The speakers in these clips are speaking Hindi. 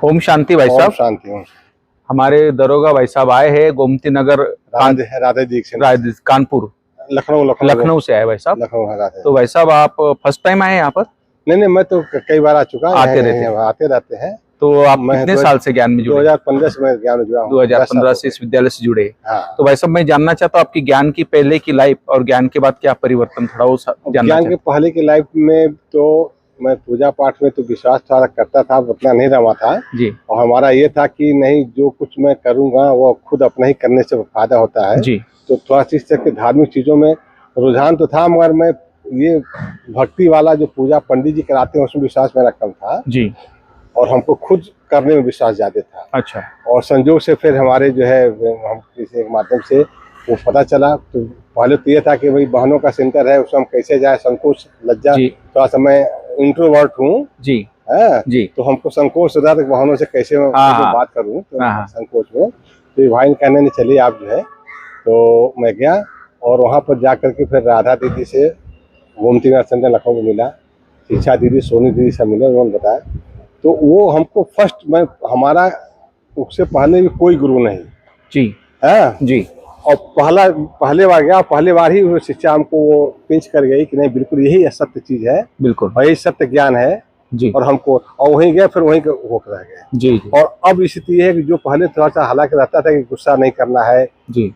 ओम शांति भाई साहब। शांति हूँ। हमारे दरोगा भाई साहब आए हैं गोमती नगर राधे दीक्षित कानपुर लखनऊ से आए भाई साहब। लखनऊ। तो भाई साहब आप फर्स्ट टाइम आए यहाँ पर? नहीं, मैं तो कई बार आ चुका। आते रहते हैं। तो आप कितने साल से ज्ञान में जुड़े? 2015 से मैं ज्ञान में जुड़ा हूँ। 2015 से इस विद्यालय से जुड़े। हाँ। तो भाई साहब मैं जानना चाहता हूँ आपकी ज्ञान की पहले की लाइफ और ज्ञान के बाद क्या परिवर्तन, थोड़ा वो ज्ञान के पहले की लाइफ में तो मैं पूजा पाठ में तो विश्वास थोड़ा करता था, उतना नहीं रहा था जी। और हमारा ये था कि नहीं, जो कुछ मैं करूँगा वो खुद अपना ही करने से फायदा होता है जी। तो थोड़ा सी इस तरह की धार्मिक चीज़ों में रुझान तो था, मगर मैं ये भक्ति वाला जो पूजा पंडित जी कराते हैं उसमें विश्वास मेरा कम था जी। और हमको खुद करने में विश्वास ज्यादा था। अच्छा। और संजोग से फिर हमारे जो है हम किसी एक माध्यम से वो पता चला। तो पहले तो ये था कि भाई बहनों का सेंटर है, उसमें हम कैसे जाए, संकोच लज्जा, थोड़ा सा मैं इंट्रोवर्ट हूँ जी जी, तो हमको संकोच होता था कि बहनों से कैसे बात करूँ, तो संकोच में तो भाई ने कहने नहीं, चलिए आप जो है। तो मैं गया और वहाँ पर जा करके फिर राधा दीदी से गोमती नगर सेंटर लखनऊ में मिला, शिक्षा दीदी, सोनी दीदी से मिले, उन्होंने बताया। तो वो हमको फर्स्ट में हमारा उससे पहले भी कोई गुरु नहीं जी है जी। और पहले बार गया, पहले बार ही वो शिक्षा हमको वो पिंच कर गई कि नहीं बिल्कुल यही सत्य चीज है, बिल्कुल और यही सत्य ज्ञान है जी। और हमको और वहीं गए, फिर वहीं होकर रह गए जी। और अब स्थिति ये है कि जो पहले थोड़ा सा हालांकि रहता था कि गुस्सा नहीं करना है जी,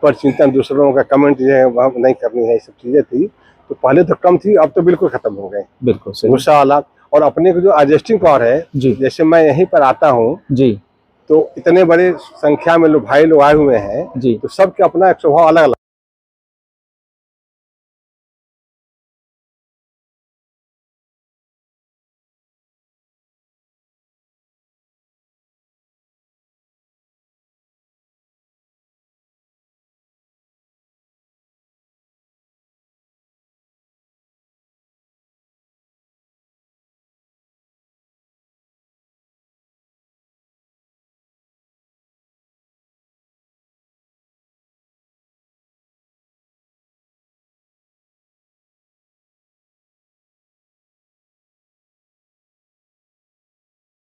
पर चिंतन, दूसरों का कमेंट जो है वह नहीं करनी है, ये सब चीजें थी तो पहले तो कम थी, अब तो बिल्कुल खत्म हो गए। बिल्कुल गुस्सा वाला और अपने को जो एडजस्टिंग पावर है जी। जैसे मैं यहीं पर आता हूँ जी, तो इतने बड़े संख्या में लोग भाई लोग आए हुए हैं जी, तो सबके अपना एक स्वभाव अलग अलग